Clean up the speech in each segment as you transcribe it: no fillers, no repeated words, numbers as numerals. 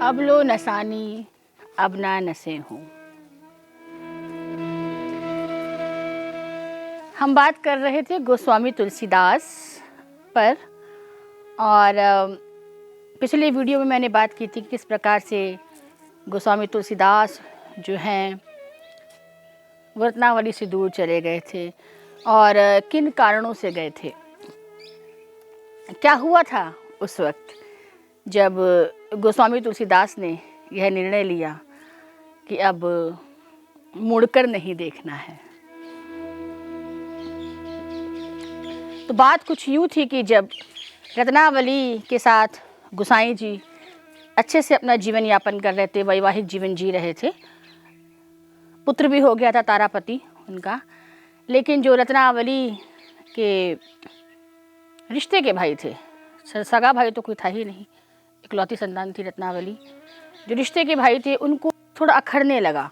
अब लो नसानी अब ना नसे हूँ। हम बात कर रहे थे गोस्वामी तुलसीदास पर, और पिछले वीडियो में मैंने बात की थी कि किस प्रकार से गोस्वामी तुलसीदास जो हैं वो रत्नावली से दूर चले गए थे और किन कारणों से गए थे। क्या हुआ था उस वक्त जब गोस्वामी तुलसीदास ने यह निर्णय लिया कि अब मुड़कर नहीं देखना है। तो बात कुछ यूँ थी कि जब रत्नावली के साथ गोसाई जी अच्छे से अपना जीवन यापन कर रहे थे, वैवाहिक जीवन जी रहे थे, पुत्र भी हो गया था तारापति उनका, लेकिन जो रत्नावली के रिश्ते के भाई थे, सगा भाई तो कोई था ही नहीं, इकलौती संतान थी रत्नावली, जो रिश्ते के भाई थे उनको थोड़ा अखरने लगा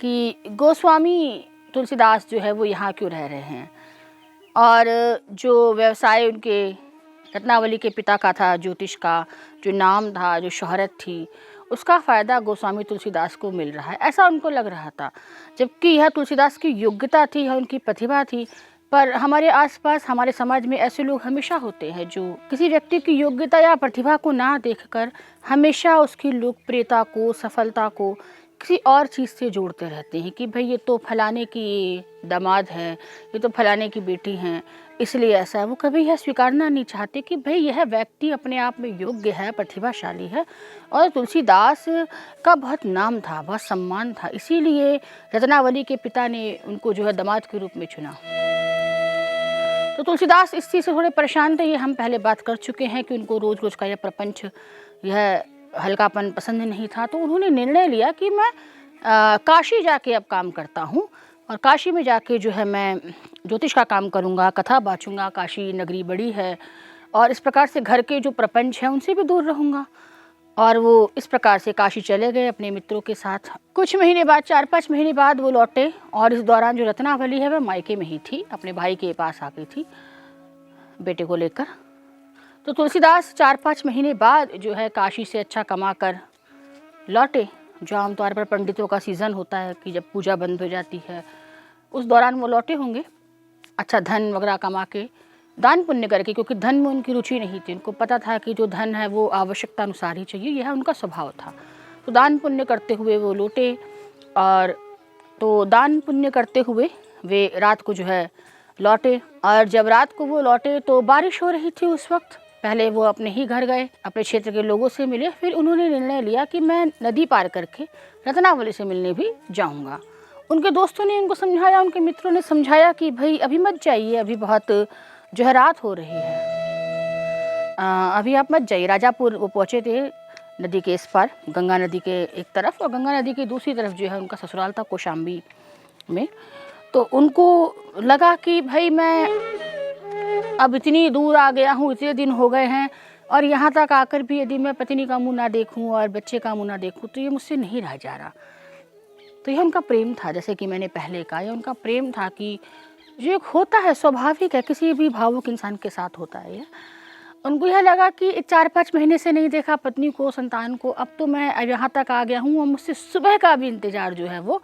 कि गोस्वामी तुलसीदास जो है वो यहाँ क्यों रह रहे हैं। और जो व्यवसाय उनके रत्नावली के पिता का था, ज्योतिष का जो नाम था, जो शोहरत थी, उसका फ़ायदा गोस्वामी तुलसीदास को मिल रहा है, ऐसा उनको लग रहा था। जबकि यह तुलसीदास की योग्यता थी, यह उनकी प्रतिभा थी। पर हमारे आसपास, हमारे समाज में ऐसे लोग हमेशा होते हैं जो किसी व्यक्ति की योग्यता या प्रतिभा को ना देखकर हमेशा उसकी लोकप्रियता को, सफलता को किसी और चीज़ से जोड़ते रहते हैं कि भाई ये तो फलाने की दामाद है, ये तो फलाने की बेटी हैं, इसलिए ऐसा है। वो कभी यह स्वीकारना नहीं चाहते कि भाई यह व्यक्ति अपने आप में योग्य है, प्रतिभाशाली है। और तुलसीदास का बहुत नाम था, बहुत सम्मान था, इसीलिए रत्नावली के पिता ने उनको जो है दामाद के रूप में चुना। तो तुलसीदास इस चीज़ से थोड़े परेशान थे, ये हम पहले बात कर चुके हैं कि उनको रोज़ रोज़ का यह प्रपंच, यह हल्कापन पसंद नहीं था। तो उन्होंने निर्णय लिया कि मैं काशी जाके अब काम करता हूँ और काशी में जाके जो है मैं ज्योतिष का काम करूँगा, कथा बाँचूँगा, काशी नगरी बड़ी है, और इस प्रकार से घर के जो प्रपंच हैं उनसे भी दूर रहूँगा। और वो इस प्रकार से काशी चले गए अपने मित्रों के साथ। कुछ महीने बाद, 4-5 महीने बाद वो लौटे, और इस दौरान जो रत्नावली है वह मायके में ही थी, अपने भाई के पास आ गई थी बेटे को लेकर। तो तुलसीदास 4-5 महीने बाद जो है काशी से अच्छा कमा कर लौटे, जो आमतौर पर पंडितों का सीज़न होता है कि जब पूजा बंद हो जाती है उस दौरान वो लौटे होंगे, अच्छा धन वगैरह कमा के, दान पुण्य करके, क्योंकि धन में उनकी रुचि नहीं थी। उनको पता था कि जो धन है वो आवश्यकता अनुसार ही चाहिए, यह उनका स्वभाव था। तो दान पुण्य करते हुए वो लौटे, और तो दान पुण्य करते हुए वे रात को जो है लौटे। और जब रात को वो लौटे तो बारिश हो रही थी उस वक्त। पहले वो अपने ही घर गए, अपने क्षेत्र के लोगों से मिले, फिर उन्होंने निर्णय लिया कि मैं नदी पार करके रत्नावली से मिलने भी जाऊंगा। उनके दोस्तों ने उनको समझाया, उनके मित्रों ने समझाया कि भाई अभी मत जाइए, अभी बहुत जो है रात हो रही है, अभी आप मत जाइए। राजापुर वो पहुँचे थे, नदी के इस पार, गंगा नदी के एक तरफ, और गंगा नदी की दूसरी तरफ जो है उनका ससुराल था कौशाम्बी में। तो उनको लगा कि भाई मैं अब इतनी दूर आ गया हूँ, इतने दिन हो गए हैं, और यहाँ तक आकर भी यदि मैं पत्नी का मुँह ना देखूँ और बच्चे का मुँह ना देखूँ तो ये मुझसे नहीं रह जा रहा। तो यह उनका प्रेम था, जैसे कि मैंने पहले कहा, यह उनका प्रेम था कि जो एक होता है, स्वाभाविक है, किसी भी भावुक इंसान के साथ होता है। उनको यह लगा कि 4-5 महीने से नहीं देखा पत्नी को, संतान को, अब तो मैं यहाँ तक आ गया हूँ और मुझसे सुबह का भी इंतज़ार जो है वो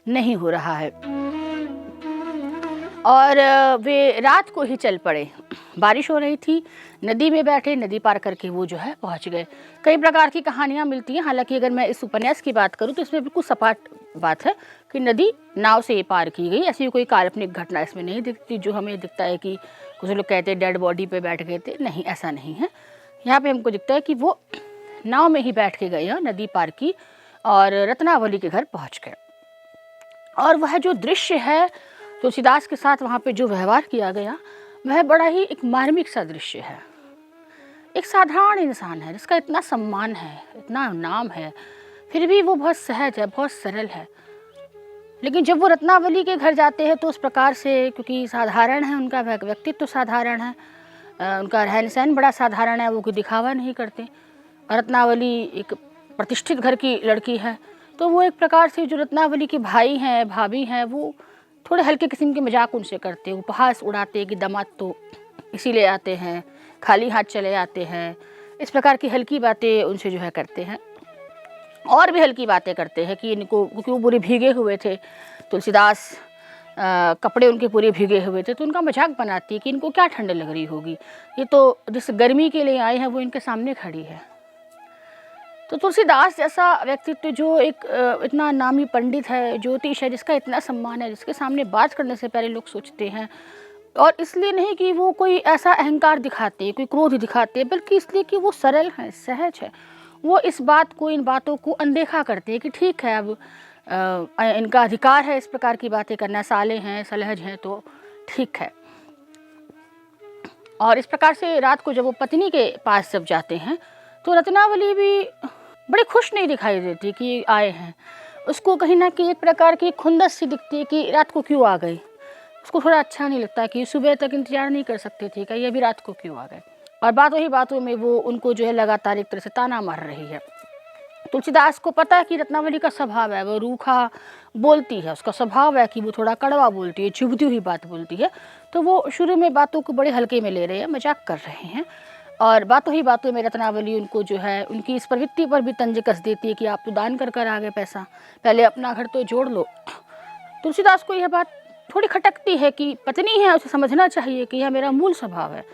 नहीं हो रहा है। और वे रात को ही चल पड़े, बारिश हो रही थी, नदी में बैठे, नदी पार करके वो जो है पहुँच गए। कई प्रकार की कहानियाँ मिलती हैं, हालांकि अगर मैं इस उपन्यास की बात करूँ तो इसमें बिल्कुल सपाट बात है कि नदी नाव से पार की गई। ऐसी कोई काल्पनिक घटना इसमें नहीं दिखती जो हमें दिखता है कि कुछ लोग कहते हैं डेड बॉडी पे बैठ गए थे, नहीं, ऐसा नहीं है। यहाँ पे हमको दिखता है कि वो नाव में ही बैठ के गए हैं, नदी पार की और रत्नावली के घर पहुँच गए। और वह जो दृश्य है, तुलसीदास के साथ वहाँ पे जो व्यवहार किया गया, वह बड़ा ही एक मार्मिक सा दृश्य है। एक साधारण इंसान है जिसका इतना सम्मान है, इतना नाम है, फिर भी वो बहुत सहज है, बहुत सरल है। लेकिन जब वो रत्नावली के घर जाते हैं तो उस प्रकार से, क्योंकि साधारण है, उनका व्यक्तित्व साधारण है, उनका रहन सहन बड़ा साधारण है, वो कोई दिखावा नहीं करते। रत्नावली एक प्रतिष्ठित घर की लड़की है, तो वो एक प्रकार से जो रत्नावली के भाई हैं, भाभी हैं, वो थोड़े हल्के किस्म के मजाक उनसे करते, उपहास उड़ाते कि दामाद तो इसीलिए आते हैं, खाली हाथ चले आते हैं, इस प्रकार की हल्की बातें उनसे जो है करते हैं। और भी हल्की बातें करते हैं कि इनको, क्योंकि वो पूरे भीगे हुए थे, तुलसीदास कपड़े उनके पूरे भीगे हुए थे, तो उनका मजाक बनाती है कि इनको क्या ठंड लग रही होगी, ये तो जिस गर्मी के लिए आए हैं वो इनके सामने खड़ी है। तो तुलसीदास जैसा व्यक्तित्व, जो एक इतना नामी पंडित है, ज्योतिष है, जिसका इतना सम्मान है, जिसके सामने बात करने से पहले लोग सोचते हैं, और इसलिए नहीं कि वो कोई ऐसा अहंकार दिखाते हैं, कोई क्रोध दिखाते हैं, बल्कि इसलिए कि वो सरल है, सहज है। वो इस बात को, इन बातों को अनदेखा करते हैं कि ठीक है, अब इनका अधिकार है इस प्रकार की बातें करना, साले हैं, सलहज हैं, तो ठीक है। और इस प्रकार से रात को जब वो पत्नी के पास जब जाते हैं तो रत्नावली भी बड़ी खुश नहीं दिखाई देती कि आए हैं। उसको कहीं ना कहीं एक प्रकार की खुंदस सी दिखती है कि रात को क्यों आ गई। उसको थोड़ा अच्छा नहीं लगता कि सुबह तक इंतजार नहीं कर सकते थे, कि ये भी रात को क्यों आ गए। और बातों ही बातों में वो उनको जो है लगातार एक तरह से ताना मार रही है। तुलसीदास को पता है कि रत्नावली का स्वभाव है, वो रूखा बोलती है, उसका स्वभाव है कि वो थोड़ा कड़वा बोलती है, चुभती हुई बात बोलती है। तो वो शुरू में बातों को बड़े हल्के में ले रहे हैं, मजाक कर रहे हैं। और बातों ही बातों में रत्नावली उनको जो है, उनकी इस प्रवृत्ति पर भी तंज कस देती है कि आप तो दान कर आ गए पैसा, पहले अपना घर तो जोड़ लो। तुलसीदास को यह बात थोड़ी खटकती है कि पत्नी है, उसे समझना चाहिए कि यह मेरा मूल स्वभाव है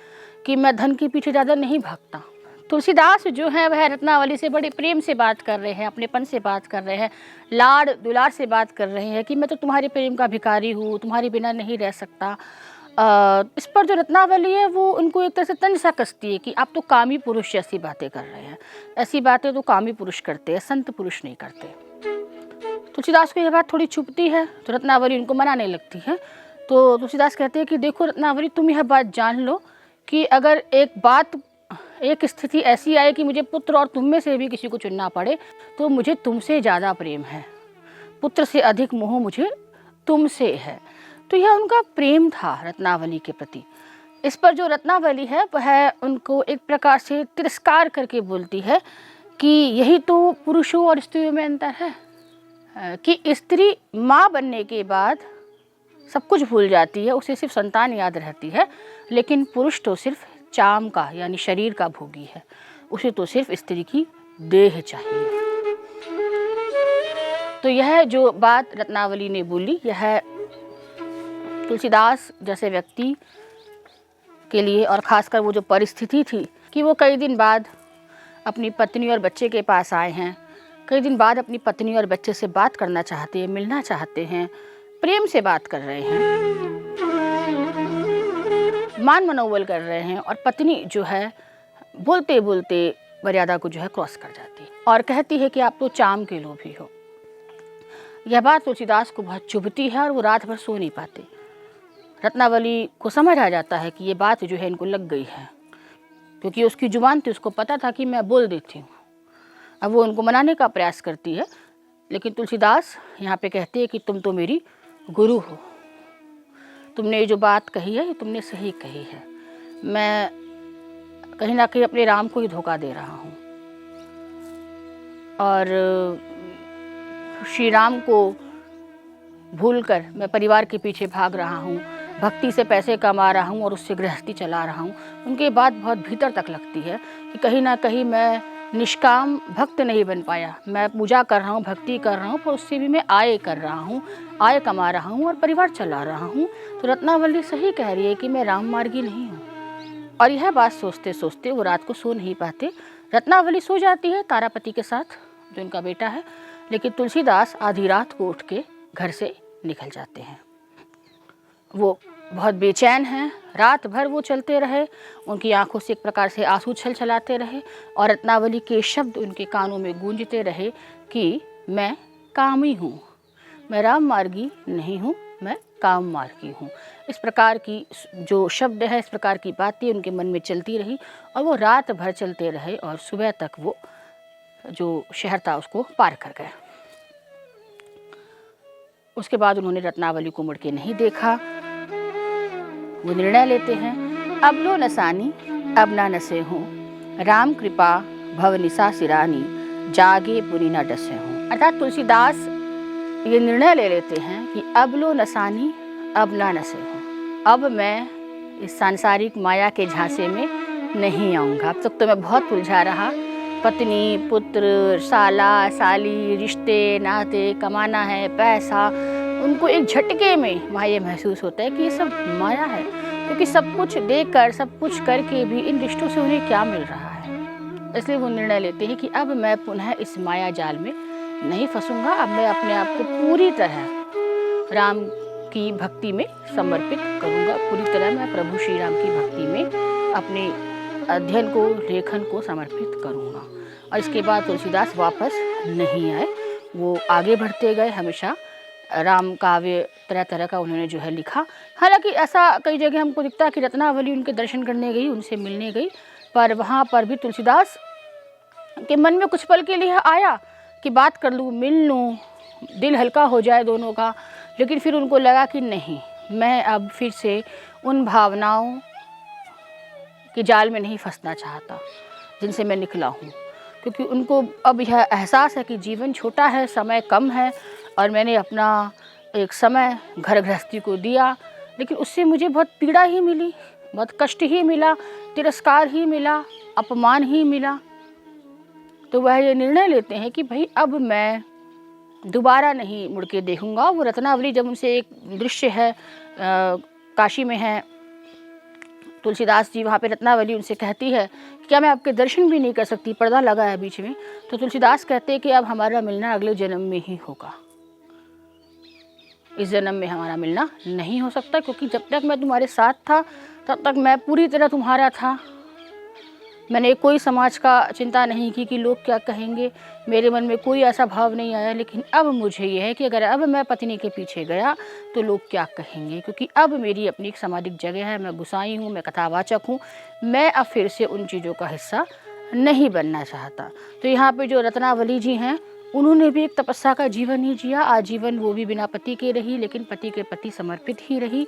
कि मैं धन के पीछे ज़्यादा नहीं भागता। तुलसीदास जो है वह रत्नावली से बड़े प्रेम से बात कर रहे हैं, अपनेपन से बात कर रहे हैं, लाड़ दुलार से बात कर रहे हैं कि मैं तो तुम्हारे प्रेम का भिखारी हूँ, तुम्हारे बिना नहीं रह सकता। इस पर जो रत्नावली है वो उनको एक तरह से तंज सा कसती है कि आप तो कामी पुरुष जैसी बातें कर रहे हैं, ऐसी बातें तो कामी पुरुष करते हैं, संत पुरुष नहीं करते। तुलसीदास को यह बात थोड़ी चुभती है तो रत्नावली उनको मनाने लगती है। तो तुलसीदास कहते हैं कि देखो रत्नावली, तुम यह बात जान लो कि अगर एक स्थिति ऐसी आए कि मुझे पुत्र और तुम में से भी किसी को चुनना पड़े, तो मुझे तुमसे ज़्यादा प्रेम है, पुत्र से अधिक मोह मुझे तुमसे है। तो यह उनका प्रेम था रत्नावली के प्रति। इस पर जो रत्नावली है वह उनको एक प्रकार से तिरस्कार करके बोलती है कि यही तो पुरुषों और स्त्रियों में अंतर है, कि स्त्री माँ बनने के बाद सब कुछ भूल जाती है, उसे सिर्फ संतान याद रहती है, लेकिन पुरुष तो सिर्फ चाम का यानी शरीर का भोगी है, उसे तो सिर्फ स्त्री की देह चाहिए। तो यह जो बात रत्नावली ने बोली, यह तुलसीदास जैसे व्यक्ति के लिए, और ख़ासकर वो जो परिस्थिति थी कि वो कई दिन बाद अपनी पत्नी और बच्चे के पास आए हैं, कई दिन बाद अपनी पत्नी और बच्चे से बात करना चाहते हैं, मिलना चाहते हैं, प्रेम से बात कर रहे हैं, मान मनोबल कर रहे हैं, और पत्नी जो है बोलते बोलते मर्यादा को जो है क्रॉस कर जाती है और कहती है कि आप तो चाम के लोभी हो। यह बात तुलसीदास को बहुत चुभती है और वो रात भर सो नहीं पाते। रत्नावली को समझ आ जाता है कि ये बात जो है इनको लग गई है, क्योंकि उसकी जुबान थी, उसको पता था कि मैं बोल देती हूँ। अब वो उनको मनाने का प्रयास करती है, लेकिन तुलसीदास यहाँ पे कहते हैं कि तुम तो मेरी गुरु हो, तुमने ये जो बात कही है ये तुमने सही कही है, मैं कहीं ना कहीं अपने राम को ही धोखा दे रहा हूँ और श्री राम को भूलकर मैं परिवार के पीछे भाग रहा हूँ, भक्ति से पैसे कमा रहा हूँ और उससे गृहस्थी चला रहा हूँ। उनकी बात बहुत भीतर तक लगती है कि कहीं ना कहीं मैं निष्काम भक्त नहीं बन पाया, मैं पूजा कर रहा हूँ, भक्ति कर रहा हूँ, पर उससे भी मैं आय कर रहा हूँ, आय कमा रहा हूँ और परिवार चला रहा हूँ। तो रत्नावली सही कह रही है कि मैं राम मार्गी नहीं हूँ। और यह बात सोचते सोचते वो रात को सो नहीं पाते। रत्नावली सो जाती है तारापति के साथ, जो उनका बेटा है, लेकिन तुलसीदास आधी रात को उठ के घर से निकल जाते हैं। वो बहुत बेचैन हैं, रात भर वो चलते रहे, उनकी आंखों से एक प्रकार से आंसू छलछलाते रहे और रत्नावली के शब्द उनके कानों में गूंजते रहे कि मैं कामी हूँ, मैं राम मार्गी नहीं हूँ, मैं काम मार्गी हूँ। इस प्रकार की जो शब्द है, इस प्रकार की बातें उनके मन में चलती रही और वो रात भर चलते रहे और सुबह तक वो जो शहर था उसको पार कर गए। उसके बाद उन्होंने रत्नावली को मुड़ के नहीं देखा। वो निर्णय लेते हैं, अब लो नसानी अब ना नसे हूँ, राम कृपा भव निशा सिरानी, जागे बुरी न डसे हूँ। अर्थात तुलसीदास ये निर्णय ले लेते हैं कि अब लो नसानी अब ना नसे हूँ, अब मैं इस सांसारिक माया के झांसे में नहीं आऊँगा। अब तक तो मैं बहुत उलझा रहा, पत्नी, पुत्र, साला, साली, रिश्ते, नाते, कमाना है, पैसा, उनको एक झटके में वहाँ ये महसूस होता है कि ये सब माया है, क्योंकि सब कुछ देकर, सब कुछ करके भी इन रिश्तों से उन्हें क्या मिल रहा है। इसलिए वो निर्णय लेते हैं कि अब मैं पुनः इस माया जाल में नहीं फंसूंगा, अब मैं अपने आप को पूरी तरह राम की भक्ति में समर्पित करूंगा, पूरी तरह मैं प्रभु श्री राम की भक्ति में अपने अध्ययन को, लेखन को समर्पित करूंगा। और इसके बाद तुलसीदास वापस नहीं आए, वो आगे बढ़ते गए, हमेशा राम काव्य तरह तरह का उन्होंने जो है लिखा। हालांकि ऐसा कई जगह हमको दिखता है कि रत्नावली उनके दर्शन करने गई, उनसे मिलने गई, पर वहाँ पर भी तुलसीदास के मन में कुछ पल के लिए आया कि बात कर लूँ, मिल लूँ, दिल हल्का हो जाए दोनों का, लेकिन फिर उनको लगा कि नहीं, मैं अब फिर से उन भावनाओं के जाल में नहीं फंसना चाहता जिनसे मैं निकला हूँ, क्योंकि उनको अब यह एहसास है कि जीवन छोटा है, समय कम है, और मैंने अपना एक समय घर गृहस्थी को दिया, लेकिन उससे मुझे बहुत पीड़ा ही मिली, बहुत कष्ट ही मिला, तिरस्कार ही मिला, अपमान ही मिला। तो वह ये निर्णय लेते हैं कि भाई अब मैं दोबारा नहीं मुड़ के देखूँगा। वो रत्नावली जब उनसे एक दृश्य है, काशी में है, तुलसीदास जी वहाँ पे रत्नावली उनसे कहती है कि क्या मैं आपके दर्शन भी नहीं कर सकती, पर्दा लगा है बीच में। तो तुलसीदास कहते हैं कि अब हमारा मिलना अगले जन्म में ही होगा, इस जन्म में हमारा मिलना नहीं हो सकता, क्योंकि जब तक मैं तुम्हारे साथ था तब तक मैं पूरी तरह तुम्हारा था। मैंने कोई समाज का चिंता नहीं की कि लोग क्या कहेंगे, मेरे मन में कोई ऐसा भाव नहीं आया। लेकिन अब मुझे यह है कि अगर अब मैं पत्नी के पीछे गया तो लोग क्या कहेंगे, क्योंकि अब मेरी अपनी एक सामाजिक जगह है, मैं गुसाई हूँ, मैं कथावाचक हूँ, मैं अब फिर से उन चीज़ों का हिस्सा नहीं बनना चाहता। तो यहाँ पे जो रत्नावली जी हैं, उन्होंने भी एक तपस्या का जीवन ही जिया, आजीवन वो भी बिना पति के रही, लेकिन पति के प्रति समर्पित ही रही।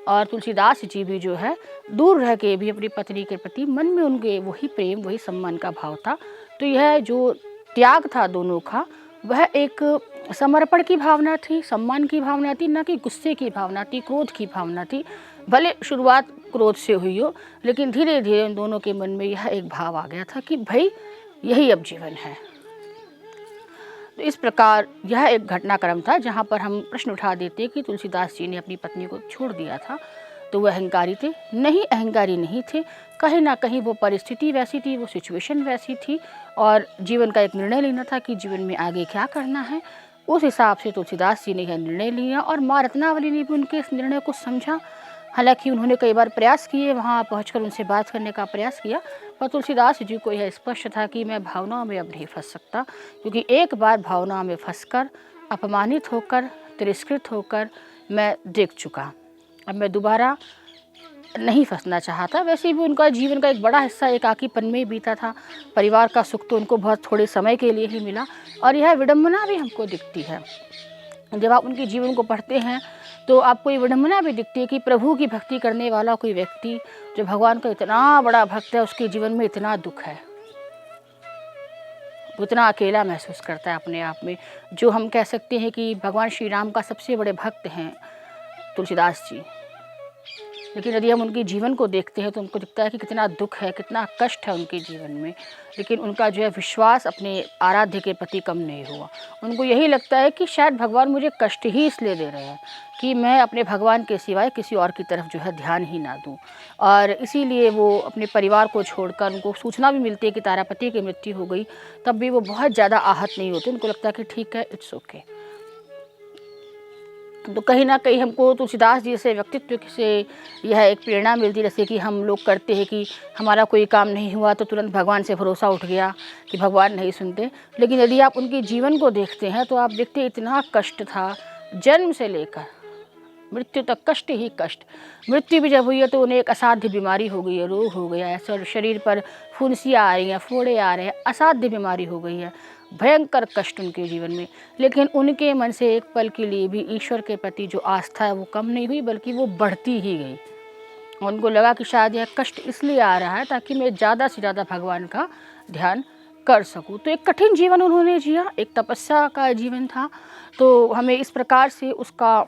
और तुलसीदास जी भी जो है दूर रह के भी अपनी पत्नी के प्रति मन में उनके वही प्रेम, वही सम्मान का भाव था। तो यह जो त्याग था दोनों का, वह एक समर्पण की भावना थी, सम्मान की भावना थी, न कि गुस्से की भावना थी, क्रोध की भावना थी। भले शुरुआत क्रोध से हुई हो, लेकिन धीरे धीरे उन दोनों के मन में यह एक भाव आ गया था कि भाई यही अब जीवन है। तो इस प्रकार यह एक घटनाक्रम था जहाँ पर हम प्रश्न उठा देते कि तुलसीदास जी ने अपनी पत्नी को छोड़ दिया था तो वह अहंकारी थे? नहीं, अहंकारी नहीं थे। कहीं ना कहीं वो परिस्थिति वैसी थी, वो सिचुएशन वैसी थी, और जीवन का एक निर्णय लेना था कि जीवन में आगे क्या करना है। उस हिसाब से तुलसीदास जी ने यह निर्णय लिया, और माँ रत्नावली ने भी उनके इस निर्णय को समझा। हालांकि उन्होंने कई बार प्रयास किए, वहाँ पहुँचकर उनसे बात करने का प्रयास किया, पर तुलसीदास जी को यह स्पष्ट था कि मैं भावनाओं में अब नहीं फंस सकता, क्योंकि एक बार भावनाओं में फंसकर, अपमानित होकर, तिरस्कृत होकर मैं देख चुका। अब मैं दोबारा नहीं फंसना चाहता। वैसे भी उनका जीवन का एक बड़ा हिस्सा एकाकीपन में बीता था। परिवार का सुख तो उनको बहुत थोड़े समय के लिए ही मिला, और यह विडंबना भी हमको दिखती है। जब आप उनके जीवन को पढ़ते हैं तो आपको ये विडंबना भी दिखती है कि प्रभु की भक्ति करने वाला कोई व्यक्ति जो भगवान का इतना बड़ा भक्त है, उसके जीवन में इतना दुख है, वो इतना अकेला महसूस करता है अपने आप में। जो हम कह सकते हैं कि भगवान श्री राम का सबसे बड़े भक्त हैं तुलसीदास जी, लेकिन यदि हम उनके जीवन को देखते हैं तो हमको दिखता है कि कितना दुख है, कितना कष्ट है उनके जीवन में, लेकिन उनका जो है विश्वास अपने आराध्य के प्रति कम नहीं हुआ। उनको यही लगता है कि शायद भगवान मुझे कष्ट ही इसलिए दे रहे हैं कि मैं अपने भगवान के सिवाय किसी और की तरफ जो है ध्यान ही ना दूं, और इसीलिए वो अपने परिवार को छोड़कर, उनको सूचना भी मिलती है कि तारापति की मृत्यु हो गई, तब भी वो बहुत ज़्यादा आहत नहीं होते। उनको लगता है कि ठीक है, इट्स ओके। तो कहीं ना कहीं हमको तुलसीदास जी से व्यक्तित्व से यह एक प्रेरणा मिलती है। जैसे कि हम लोग करते हैं कि हमारा कोई काम नहीं हुआ तो तुरंत भगवान से भरोसा उठ गया कि भगवान नहीं सुनते, लेकिन यदि आप उनके जीवन को देखते हैं तो आप देखते हैं इतना कष्ट था, जन्म से लेकर मृत्यु तक कष्ट ही कष्ट। मृत्यु भी जब हुई है तो उन्हें एक असाध्य बीमारी हो गई है, रोग हो गया है, शरीर पर फुंसियाँ आ रही हैं, फोड़े आ रहे हैं, असाध्य बीमारी हो गई है, भयंकर कष्ट उनके जीवन में। लेकिन उनके मन से एक पल के लिए भी ईश्वर के प्रति जो आस्था है वो कम नहीं हुई, बल्कि वो बढ़ती ही गई। उनको लगा कि शायद यह कष्ट इसलिए आ रहा है ताकि मैं ज़्यादा से ज़्यादा भगवान का ध्यान कर सकूं। तो एक कठिन जीवन उन्होंने जिया, एक तपस्या का जीवन था। तो हमें इस प्रकार से उसका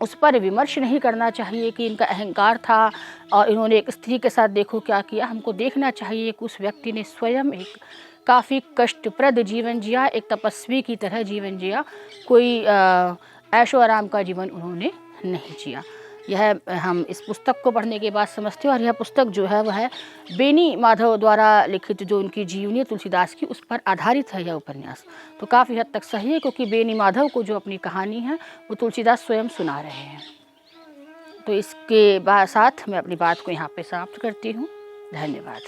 उस पर विमर्श नहीं करना चाहिए कि इनका अहंकार था और इन्होंने एक स्त्री के साथ देखो क्या किया। हमको देखना चाहिए कि उस व्यक्ति ने स्वयं एक काफ़ी कष्टप्रद जीवन जिया, एक तपस्वी की तरह जीवन जिया, कोई ऐशो आराम का जीवन उन्होंने नहीं जिया। यह हम इस पुस्तक को पढ़ने के बाद समझते हैं। और यह पुस्तक जो है वह बेनी माधव द्वारा लिखित जो उनकी जीवनी है तुलसीदास की, उस पर आधारित है यह उपन्यास। तो काफ़ी हद तक सही है, क्योंकि बेनी माधव को जो अपनी कहानी है वो तुलसीदास स्वयं सुना रहे हैं। तो इसके साथ मैं अपनी बात को यहाँ पे समाप्त करती हूँ। धन्यवाद।